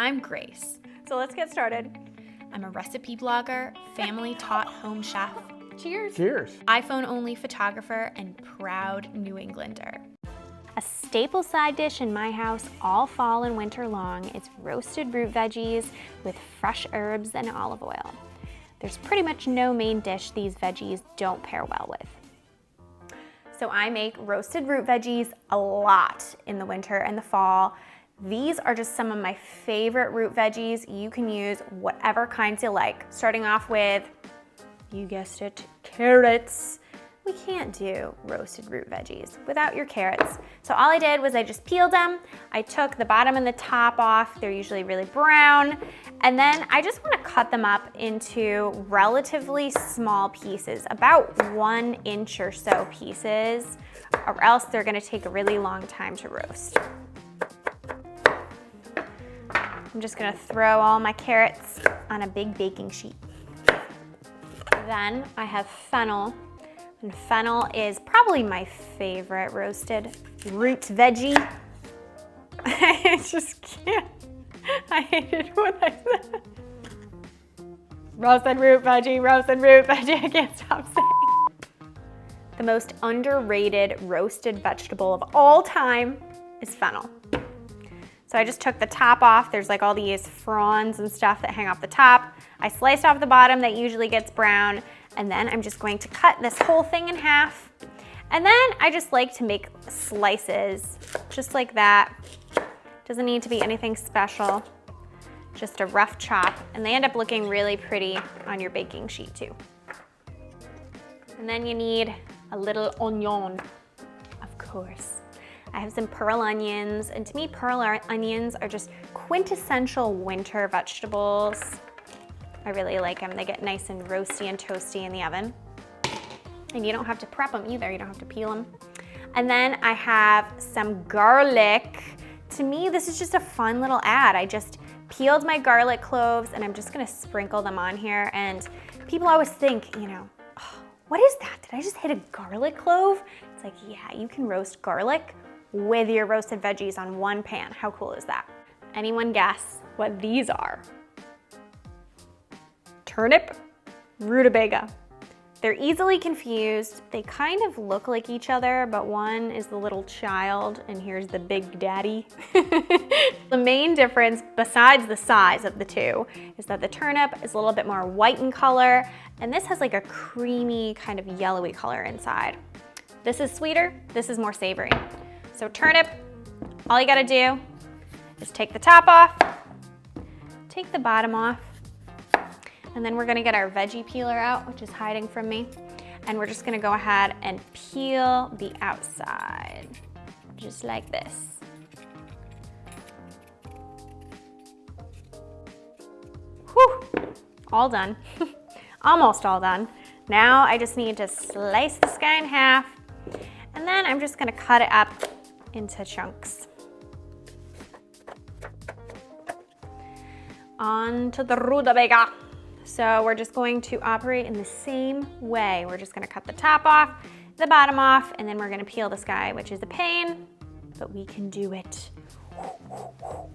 I'm Grace. So let's get started. I'm a recipe blogger, family-taught home chef, Cheers. Cheers. iPhone-only photographer, and proud New Englander. A staple side dish in my house all fall and winter long is roasted root veggies with fresh herbs and olive oil. There's pretty much no main dish these veggies don't pair well with. So I make roasted root veggies a lot in the winter and the fall. These are just some of my favorite root veggies. You can use whatever kinds you like. Starting off with, you guessed it, carrots. We can't do roasted root veggies without your carrots. So all I did was I just peeled them. I took the bottom and the top off. They're usually really brown. And then I just want to cut them up into relatively small pieces, about 1 inch or so pieces, or else they're going to take a really long time to roast. I'm just going to throw all my carrots on a big baking sheet. Then I have fennel. And fennel is probably my favorite roasted root veggie. I just can't. I hated what I said. Roasted root veggie, I can't stop saying. The most underrated roasted vegetable of all time is fennel. So I just took the top off. There's like all these fronds and stuff that hang off the top. I sliced off the bottom that usually gets brown. And then I'm just going to cut this whole thing in half. And then I just like to make slices, just like that. Doesn't need to be anything special, just a rough chop. And they end up looking really pretty on your baking sheet too. And then you need a little onion, of course. I have some pearl onions, and to me, pearl onions are just quintessential winter vegetables. I really like them. They get nice and roasty and toasty in the oven. And you don't have to prep them either. You don't have to peel them. And then I have some garlic. To me, this is just a fun little add. I just peeled my garlic cloves and I'm just gonna sprinkle them on here. And people always think, you know, oh, what is that? Did I just hit a garlic clove? It's like, yeah, you can roast garlic with your roasted veggies on one pan. How cool is that? Anyone guess what these are? Turnip, rutabaga. They're easily confused. They kind of look like each other, but one is the little child and here's the big daddy. The main difference, besides the size of the two, is that the turnip is a little bit more white in color, and this has like a creamy kind of yellowy color inside. This is sweeter, this is more savory. So turnip, all you gotta do is take the top off, take the bottom off, and then we're gonna get our veggie peeler out, which is hiding from me. And we're just gonna go ahead and peel the outside, just like this. Whew, all done, almost all done. Now I just need to slice this guy in half, and then I'm just gonna cut it up into chunks. On to the rutabaga. So we're just going to operate in the same way. We're just gonna cut the top off, the bottom off, and then we're gonna peel this guy, which is a pain, but we can do it. Oh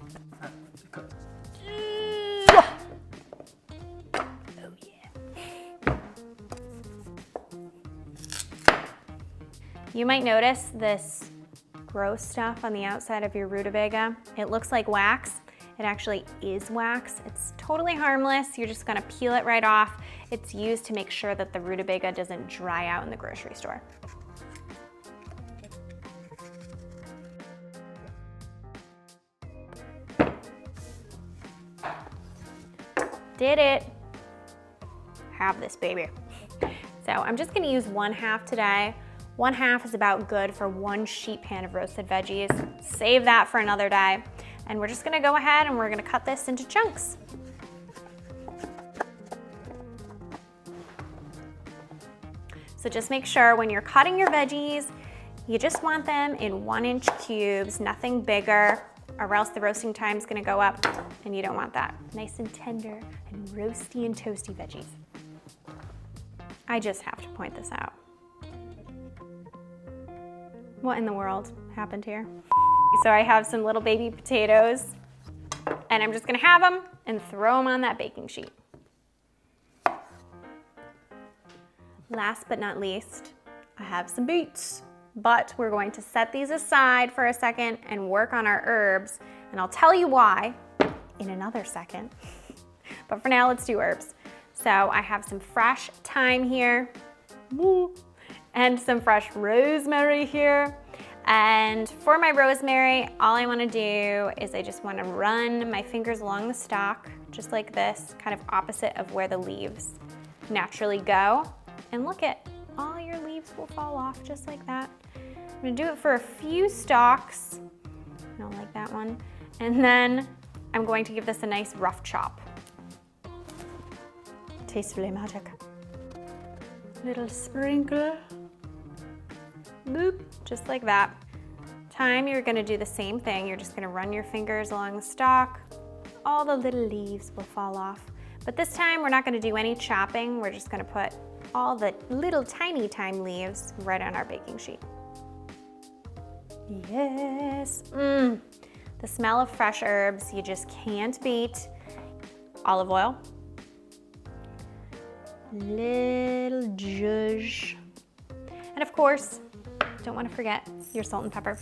yeah. You might notice this gross stuff on the outside of your rutabaga. It looks like wax. It actually is wax. It's totally harmless. You're just gonna peel it right off. It's used to make sure that the rutabaga doesn't dry out in the grocery store. Did it. Have this baby. So I'm just gonna use 1/2 today. 1/2 is about good for 1 sheet pan of roasted veggies. Save that for another day. And we're just gonna go ahead and we're gonna cut this into chunks. So just make sure when you're cutting your veggies, you just want them in 1-inch cubes, nothing bigger, or else the roasting time is gonna go up and you don't want that. Nice and tender and roasty and toasty veggies. I just have to point this out. What in the world happened here? So I have some little baby potatoes. And I'm just gonna have them and throw them on that baking sheet. Last but not least, I have some beets. But we're going to set these aside for a second and work on our herbs. And I'll tell you why in another second. But for now, let's do herbs. So I have some fresh thyme here, and some fresh rosemary here. And for my rosemary, all I wanna do is I just wanna run my fingers along the stalk, just like this, kind of opposite of where the leaves naturally go. And look at, all your leaves will fall off just like that. I'm gonna do it for a few stalks. I don't like that one. And then I'm going to give this a nice rough chop. Tastefully magic. Little sprinkle. Boop, just like that. Thyme, you're gonna do the same thing. You're just gonna run your fingers along the stalk. All the little leaves will fall off. But this time, we're not gonna do any chopping. We're just gonna put all the little tiny thyme leaves right on our baking sheet. Yes, the smell of fresh herbs, you just can't beat. Olive oil. Little zhuzh. And of course, don't want to forget your salt and pepper.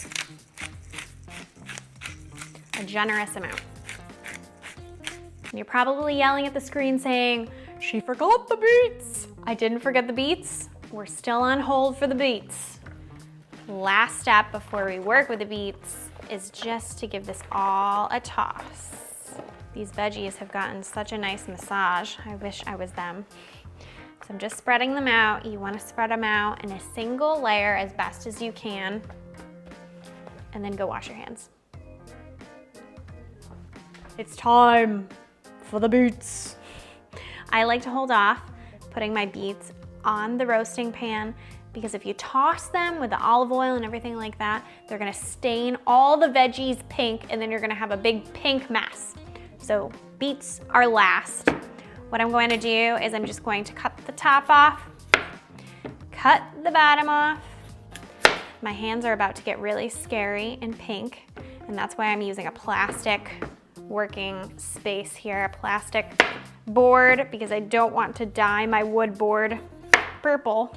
A generous amount. And you're probably yelling at the screen saying, she forgot the beets. I didn't forget the beets. We're still on hold for the beets. Last step before we work with the beets is just to give this all a toss. These veggies have gotten such a nice massage. I wish I was them. So I'm just spreading them out. You want to spread them out in a single layer as best as you can, and then go wash your hands. It's time for the beets. I like to hold off putting my beets on the roasting pan because if you toss them with the olive oil and everything like that, they're gonna stain all the veggies pink and then you're gonna have a big pink mess. So beets are last. What I'm going to do is I'm just going to cut the top off, cut the bottom off. My hands are about to get really scary and pink, and that's why I'm using a plastic working space here, a plastic board, because I don't want to dye my wood board purple.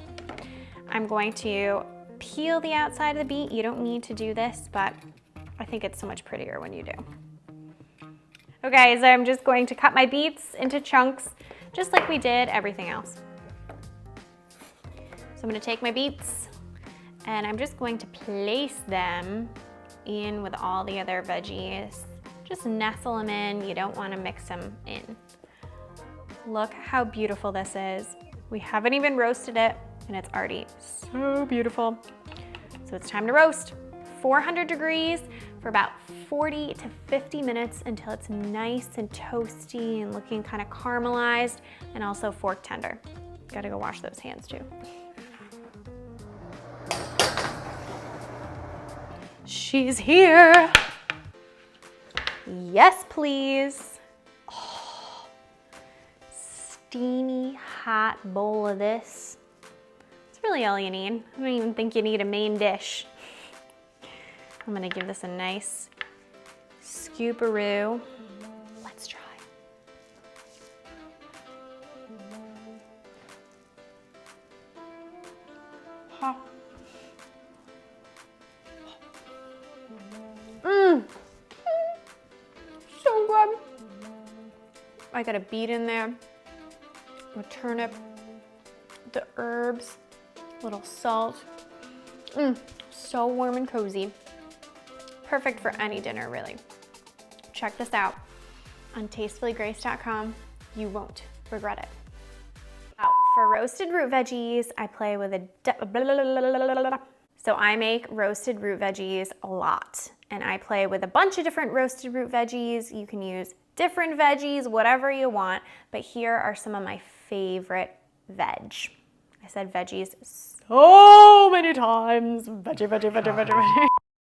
I'm going to peel the outside of the beet. You don't need to do this, but I think it's so much prettier when you do. Okay, so I'm just going to cut my beets into chunks, just like we did everything else. So I'm gonna take my beets and I'm just going to place them in with all the other veggies. Just nestle them in, you don't wanna mix them in. Look how beautiful this is. We haven't even roasted it and it's already so beautiful. So it's time to roast. 400 degrees for about 40 to 50 minutes until it's nice and toasty and looking kind of caramelized and also fork tender. Gotta go wash those hands too. She's here. Yes, please. Oh, steamy, hot bowl of this. It's really all you need. I don't even think you need a main dish. I'm gonna give this a nice scooparoo. Let's try. Huh. So good. I got a beet in there, a turnip, the herbs, a little salt. So warm and cozy. Perfect for any dinner, really. Check this out on tastefullygrace.com. You won't regret it. Now, for roasted root veggies, I play with so I make roasted root veggies a lot, and I play with a bunch of different roasted root veggies. You can use different veggies, whatever you want, but here are some of my favorite veg. I said veggies so many times. Veggie.